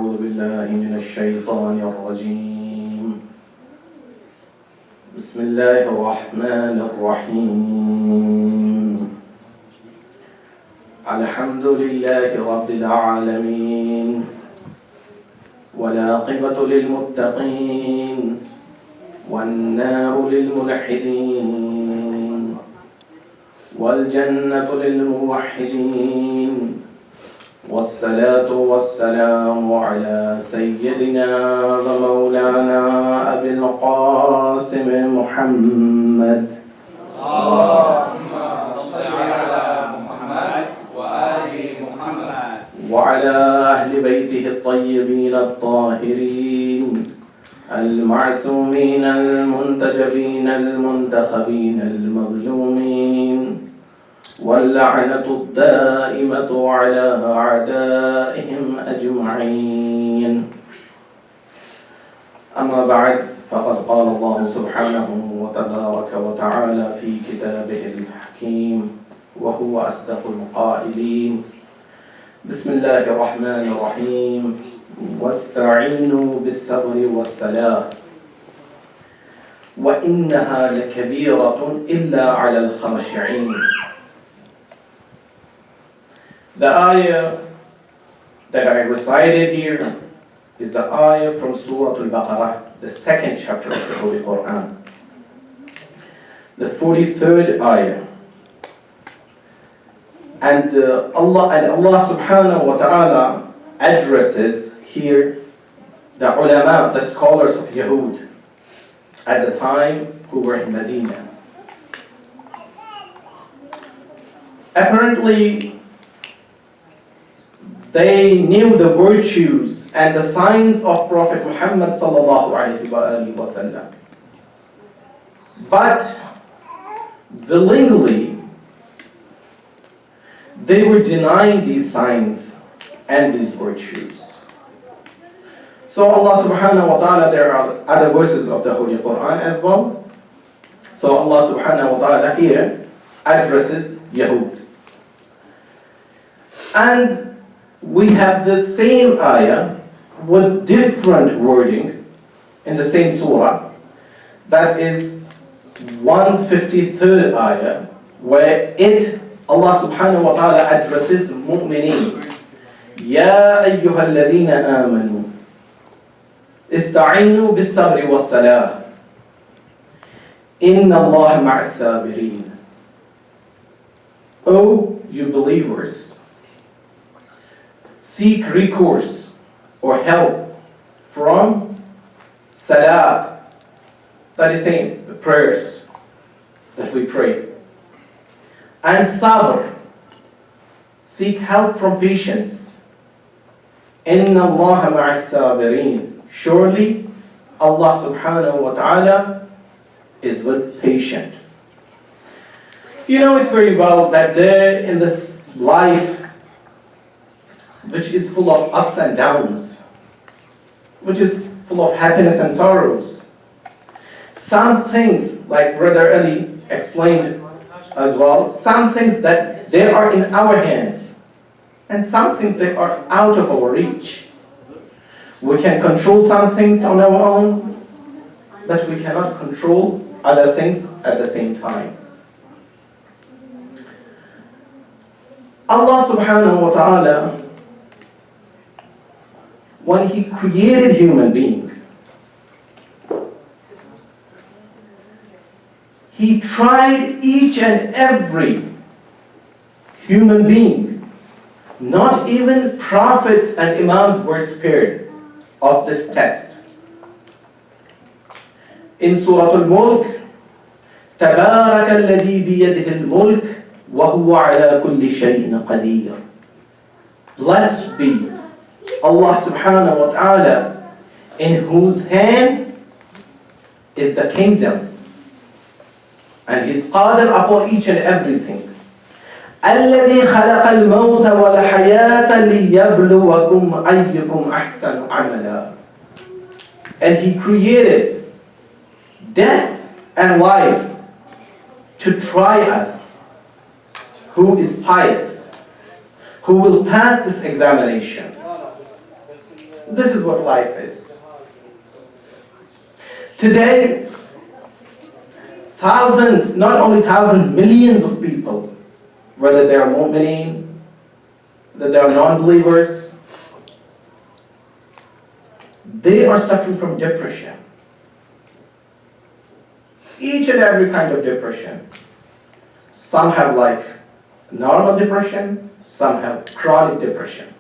أعوذ بالله من الشيطان الرجيم بسم الله الرحمن الرحيم الحمد لله رب العالمين والعاقبة للمتقين والنار للملحدين والجنة للموحدين والصلاة والسلام على سيدنا ومولانا أبي القاسم محمد اللهم صل على محمد وآل محمد وعلى أهل بيته الطيبين الطاهرين المعصومين المنتجبين المنتخبين المظلومين واللعنة الدائمة على أعدائهم أجمعين أما بعد فقد قال الله سبحانه وتبارك وتعالى في كتابه الحكيم وهو أصدق القائلين بسم الله الرحمن الرحيم واستعينوا بالصبر والصلاة وإنها لكبيرة إلا على الخاشعين. The ayah that I recited here is the ayah from Surah Al-Baqarah, the second chapter of the Holy Quran. The 43rd ayah. And Allah subhanahu wa ta'ala addresses here the ulama, the scholars of Yahud at the time who were in Medina. Apparently, they knew the virtues and the signs of Prophet Muhammad sallallahu alaihi wasallam, but willingly they were denying these signs and these virtues. So Allah subhanahu wa ta'ala, there are other verses of the Holy Quran as well. So Allah subhanahu wa ta'ala here addresses Yahud. And we have the same ayah with different wording in the same surah. That is 153rd ayah, where Allah subhanahu wa ta'ala addresses mu'mineen. Ya ayyuhal ladhina amanu ista'inu bis sabri was salah inna Allah ma'as sabirin. O you believers, seek recourse or help from Salat, that is saying the prayers that we pray, and Sabr, seek help from patience. Inna Allah ma'as sabirin. Surely Allah subhanahu wa ta'ala is with patient. You know it very well that there in this life, which is full of ups and downs, which is full of happiness and sorrows, some things, like Brother Ali explained as well, some things that they are in our hands, and some things that are out of our reach. We can control some things on our own, but we cannot control other things at the same time. Allah subhanahu wa ta'ala, when He created human being, He tried each and every human being. Not even prophets and imams were spared of this test. In Surah Al-Mulk, تبارك الذي بيده الملك وهو على كل شيء قدير. Blessed be Allah subhanahu wa ta'ala, in whose hand is the kingdom, and He's qadir upon each and everything. الذي خلق الموت والحياة ليبلوكم أيكم أحسن عملا. And He created death and life to try us, who is pious, who will pass this examination. This is what life is. Today, thousands, not only thousands, millions of people, whether they are mu'mineen, whether they are non-believers, they are suffering from depression. Each and every kind of depression. Some have like normal depression, some have chronic depression.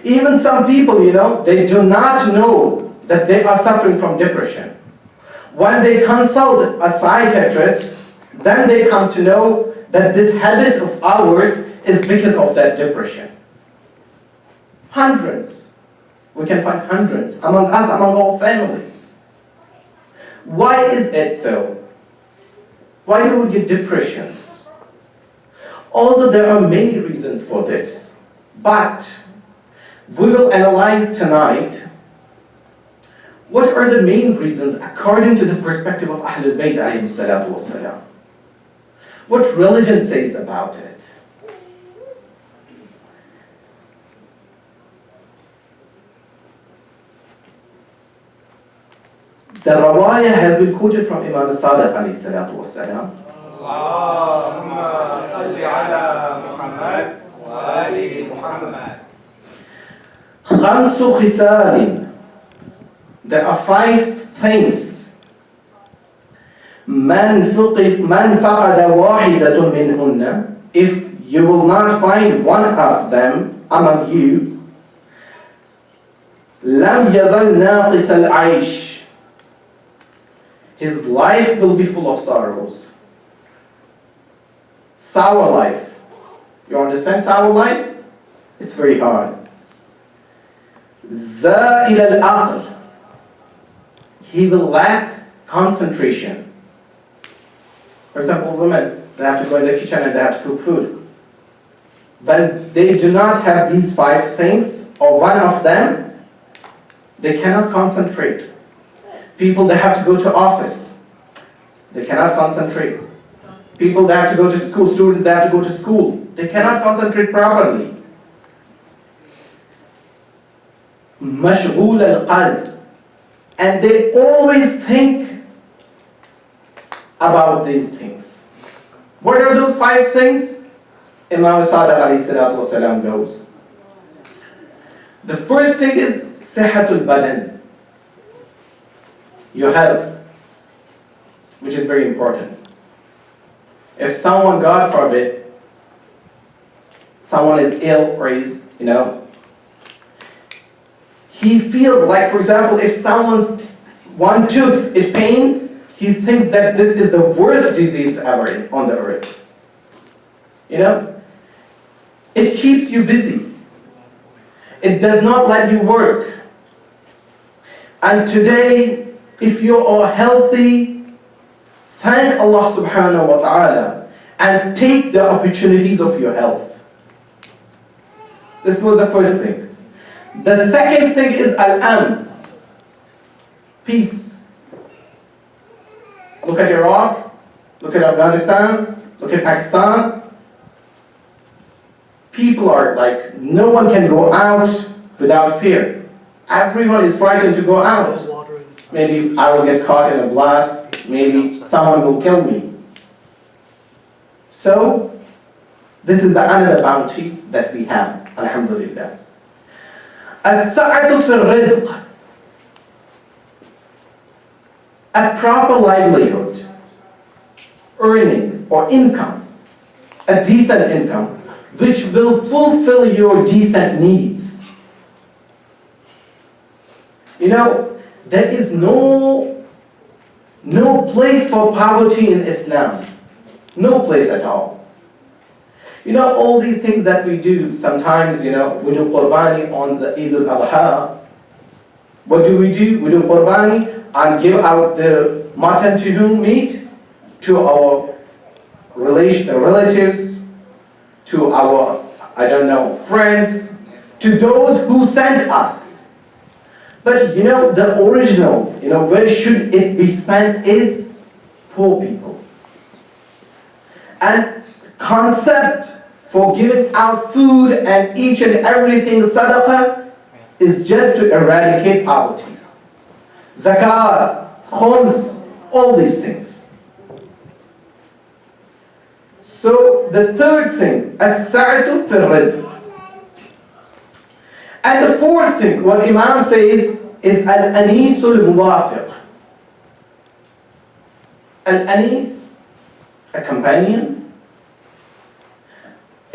Even some people, they do not know that they are suffering from depression. When they consult a psychiatrist, then they come to know that this habit of ours is because of that depression. Hundreds. We can find hundreds among us, among all families. Why is it so? Why do we get depressions? Although there are many reasons for this, but we will analyze tonight what are the main reasons according to the perspective of Ahlul Bayt alayhi salatu wassalam. What religion says about it. The rawaya has been quoted from Imam Sadiq alayhi salatu wassalam. Allahumma salli ala Muhammad wa ali Muhammad. Khamsu khisalin. There are 5 things. Man faqada wahidatun minhunna. If you will not find one of them among you, lam yazal naqis al-aish. His life will be full of sorrows. Sour life. You understand sour life? It's very hard. Za'il al-aql. He will lack concentration. For example, women, they have to go in the kitchen and they have to cook food. When they do not have these 5 things, or one of them, they cannot concentrate. People that have to go to office, they cannot concentrate. People that have to go to school, students that have to go to school, they cannot concentrate properly. Mashghul al-qalb. And they always think about these things. What are those 5 things? Imam Sadiq alayhi salatu wasalam goes. The first thing is sihhatul badan. Your health, which is very important. If someone, God forbid, someone is ill or is, he feels like, for example, if someone's one tooth, it pains, he thinks that this is the worst disease ever on the earth. It keeps you busy. It does not let you work. And today, if you are healthy, thank Allah subhanahu wa ta'ala and take the opportunities of your health. This was the first thing. The second thing is al-amn, peace. Look at Iraq, look at Afghanistan, look at Pakistan. People are like, no one can go out without fear. Everyone is frightened to go out. Maybe I will get caught in a blast, maybe someone will kill me. So, this is another bounty that we have, alhamdulillah. As-sa'atu fi rizq. A proper livelihood, earning or income, a decent income, which will fulfill your decent needs. There is no place for poverty in Islam. No place at all. All these things that we do, sometimes, we do qurbani on the Eid al-Adha. What do? We do qurbani and give out the mutton to whom? Meat? To our relatives, to our, friends, to those who sent us. But the original, where should it be spent is poor people. And concept for giving out food and each and everything sadaqah is just to eradicate poverty. Zakat, khums, all these things. So the third thing, as-sa'atu fil rizq. And the fourth thing, what Imam says, is al-anisul muwafiq. Al-anis, a companion.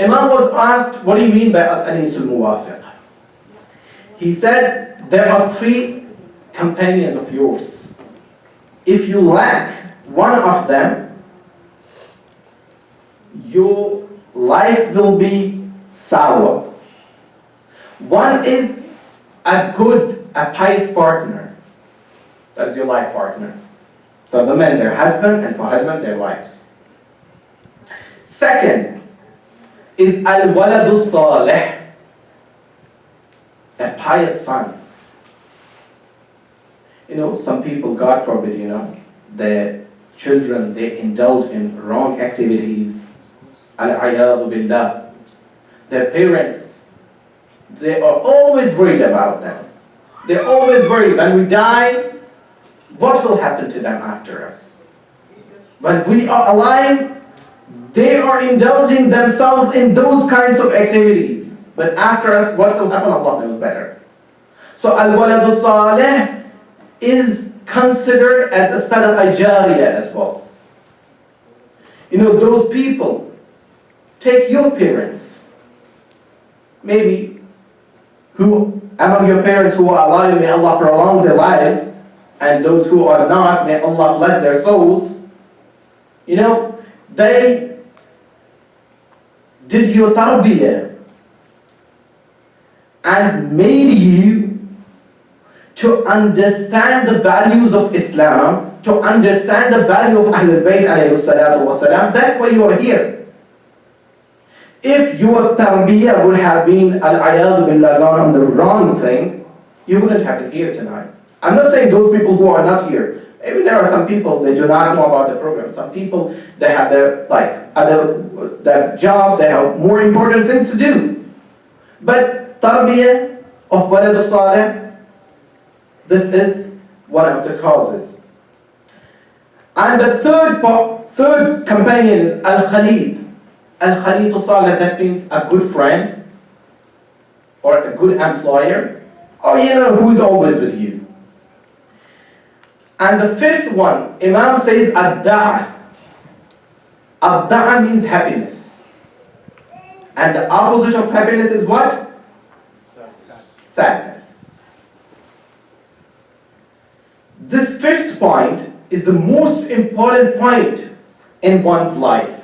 Imam was asked, what do you mean by al-anisul muwafiq? He said, there are three companions of yours. If you lack one of them, your life will be sour. One is a pious partner. That's your life partner. For the men, their husband, and for husband, their wives. Second is al-waladu salih, a pious son. Some people, God forbid, their children, they indulge in wrong activities. Al-ayadu billah. Their parents, they are always worried about them. They're always worried. When we die, what will happen to them after us? When we are alive, they are indulging themselves in those kinds of activities. But after us, what will happen? Allah knows better. So al-waladu salih is considered as a sadaqah jariyah as well. Those people, take your parents, maybe who among your parents who are alive, may Allah prolong their lives, and those who are not, may Allah bless their souls. They did your tarbiyah and made you to understand the values of Islam, to understand the value of Ahlul Bayt alayhi salatu wasalam. That's why you are here. If your tarbiyah would have been al-ayadu billah, gone on the wrong thing, you wouldn't have been here tonight. I'm not saying those people who are not here. Maybe there are some people, they do not know about the program. Some people, they have their job, they have more important things to do. But tarbiyah of walad salih, this is one of the causes. And the third companion is al-khalid. Al-khalid salih, that means a good friend, or a good employer, or who is always with you. And the fifth one, Imam says ad-da'a. Ad-da'a means happiness. And the opposite of happiness is what? Sadness. This fifth point is the most important point in one's life.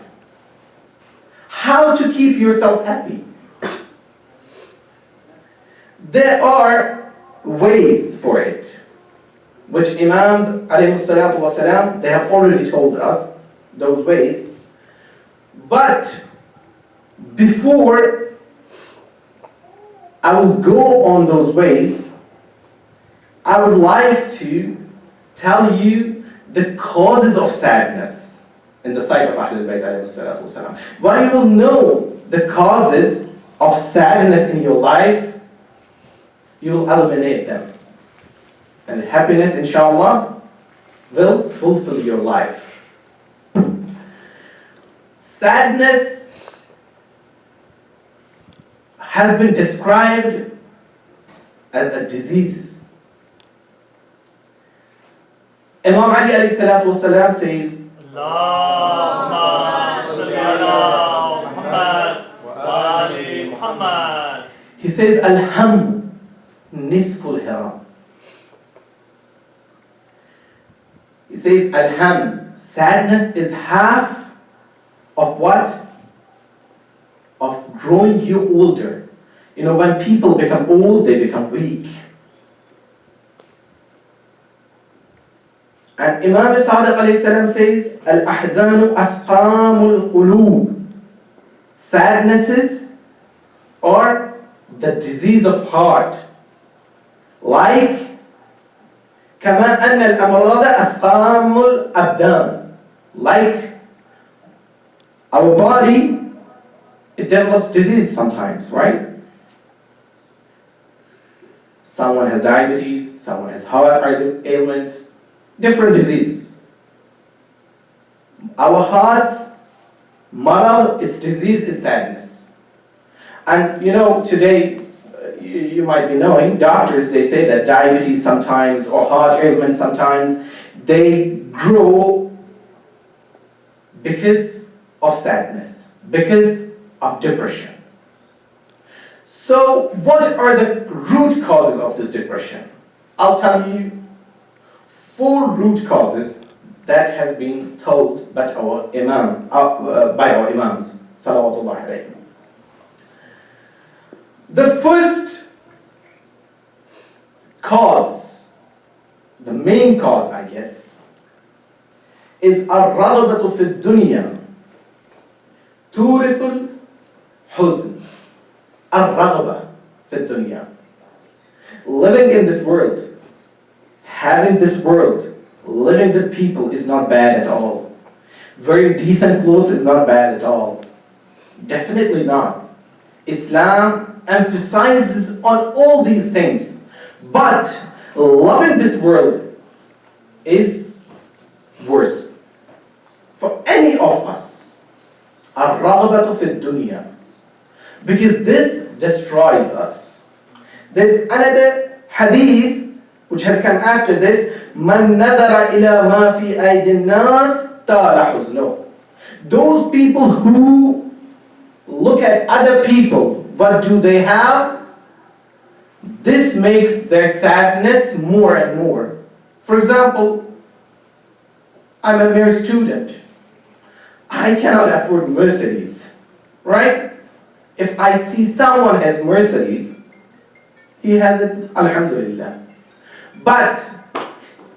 How to keep yourself happy. There are ways for it, which Imams alayhi salatu wasalam, they have already told us those ways. But before I will go on those ways, I would like to tell you the causes of sadness in the sight of Ahlul Bayt alayhi salatu wasalam. When you will know the causes of sadness in your life, you will eliminate them. And happiness, inshallah, will fulfill your life. Sadness has been described as a disease. Imam Ali alayhi salatu wasalam says, Allahumma salli ala Muhammad wa ali Muhammad. He says, Alham nisful haram. He says, Alham, sadness is half of what? Of growing you older. When people become old, they become weak. And Imam Sadiq alayhi salam says, Al-ahzanu asqamul qulub. Sadnesses are the disease of heart. Like, كما أن الأمراض أسقام الأبدان. Like our body, it develops disease sometimes, right? Someone has diabetes, someone has heart ailments, different diseases. Our heart's marad, its disease is sadness. And today, you might be knowing, doctors, they say that diabetes sometimes, or heart ailments sometimes, they grow because of sadness, because of depression. So what are the root causes of this depression? I'll tell you 4 root causes that has been told by our imams, salawatullah alayhim. The first cause, the main cause, I guess, is الرغبة في الدنيا تورث الحزن. الرغبة في الدنيا. Living in this world, having this world, living with people is not bad at all. Wearing decent clothes is not bad at all. Definitely not. Islam emphasizes on all these things. But loving this world is worse for any of us. الرغبة في الدنيا. Because this destroys us. There's another hadith which has come after this. من نظر إلى ما في أيدي الناس طال حزنه. Those people who look at other people, what do they have? This makes their sadness more and more. For example, I'm a mere student. I cannot afford Mercedes, right? If I see someone has Mercedes, he has it, alhamdulillah. But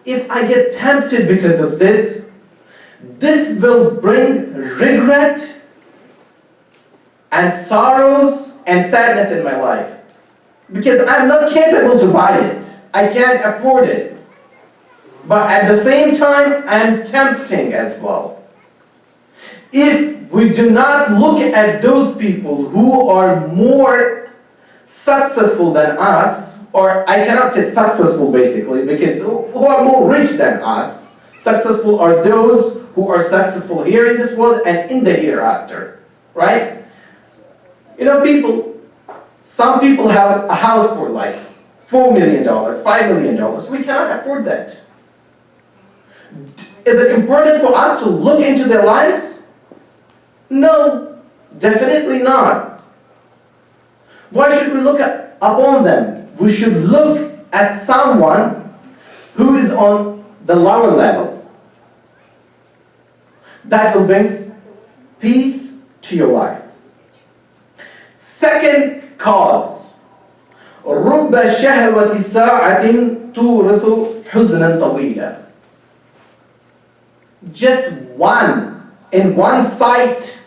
if I get tempted because of this, this will bring regret and sorrows and sadness in my life. Because I'm not capable to buy it. I can't afford it. But at the same time, I'm tempting as well. If we do not look at those people who are more successful than us, or I cannot say successful basically, because who are more rich than us, successful are those who are successful here in this world and in the hereafter, right? Some people have a house for like $4 million, $5 million. We cannot afford that. Is it important for us to look into their lives? No, definitely not. Why should we look upon them? We should look at someone who is on the lower level. That will bring peace to your life. Second cause, رب شهوة ساعة تورث حزنا طويلا. Just one, in one sight,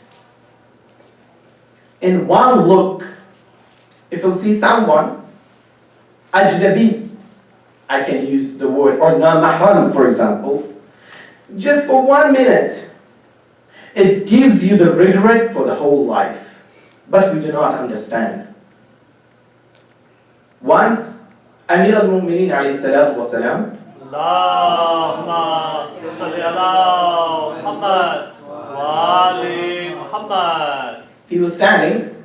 in one look, if you'll see someone, ajnabi, I can use the word, or na-mahram for example, just for 1 minute, it gives you the regret for the whole life. But we do not understand. Once, Amir al-Mu'mineen alayhi salatu wa salam, Allahumma salli ala Muhammad wa ali Muhammad. He was standing,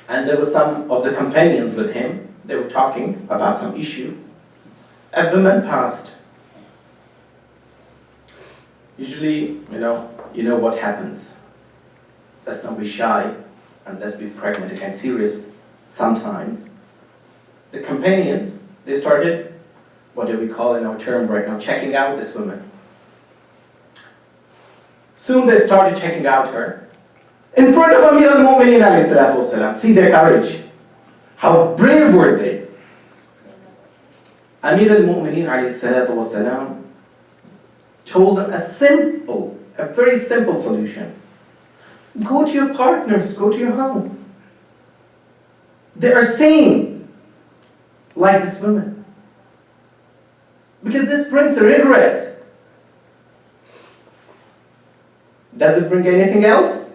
and there were some of the companions with him. They were talking about some issue. A woman passed. Usually, you know what happens. Let's not be shy, and let's be pragmatic and serious sometimes. The companions, they started, what do we call in our term right now, checking out this woman. Soon they started checking out her. In front of Amir al-Mu'mineen alayhi salatu wasalam. See their courage. How brave were they? Amir al-Mu'mineen alayhi salatu wasalam told them a very simple solution. Go to your partners, go to your home. They are sane, like this woman. Because this brings regret. Does it bring anything else?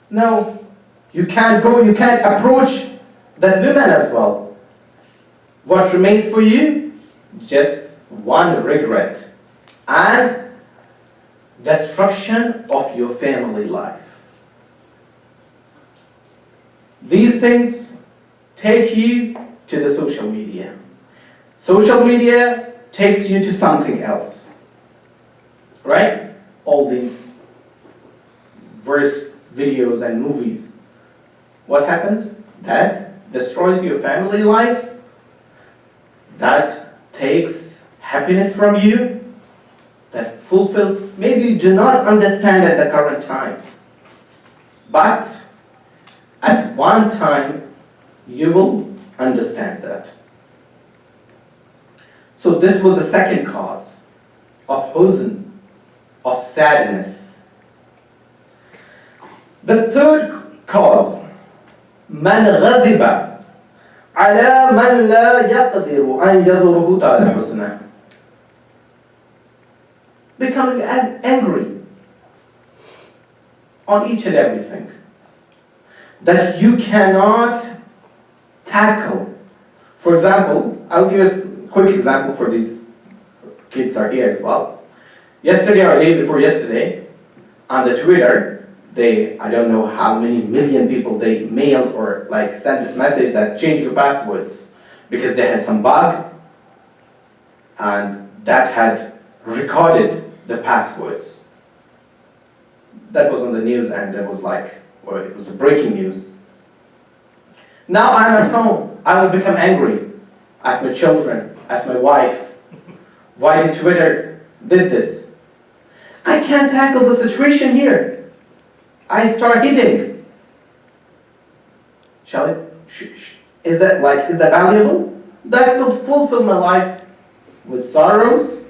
No. You can't go, you can't approach that woman as well. What remains for you? Just one regret and destruction of your family life. These things take you to the social media. Social media takes you to something else. Right? All these verse videos and movies. What happens? That destroys your family life. That takes happiness from you. That fulfills. Maybe you do not understand at the current time. But at one time, you will understand that. So this was the second cause of huzn, of sadness. The third cause, من غضب على من لا يقدر أن يضره طال حزنه. Becoming angry on each and everything that you cannot tackle. For example, I'll give you a quick example for these kids are here as well. Yesterday or day before yesterday, on the Twitter, I don't know how many million people they mailed or like sent this message that changed your passwords because they had some bug and that had recorded the passwords. That was on the news and it was like, or it was a breaking news. Now I'm at home. I will become angry at my children, at my wife. Why did Twitter did this? I can't tackle the situation here. I start hitting. Shall I? Is that valuable? That will fulfill my life with sorrows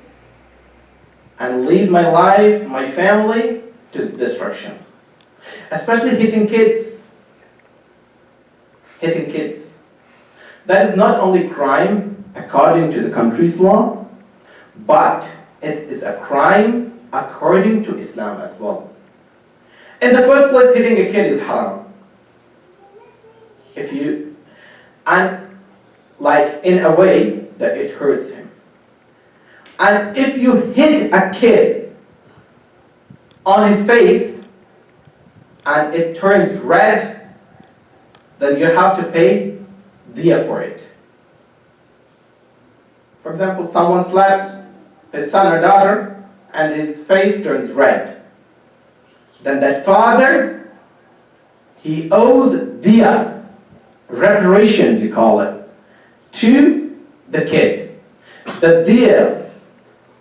and lead my life, my family to destruction. Especially hitting kids. Hitting kids. That is not only crime according to the country's law, but it is a crime according to Islam as well. In the first place, hitting a kid is haram. And like in a way that it hurts him. And if you hit a kid on his face and it turns red, then you have to pay diya for it. For example, someone slaps his son or daughter and his face turns red. Then that father, he owes diya, reparations you call it, to the kid. The diya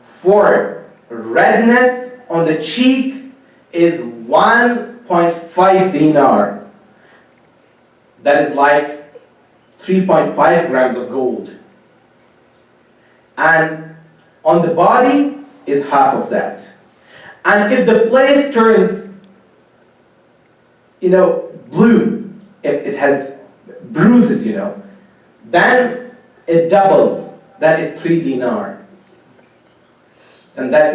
for redness on the cheek is 1.5 dinar. That is like 3.5 grams of gold. And on the body is half of that. And if the place turns blue, if it has bruises, then it doubles. That is 3 dinar. And that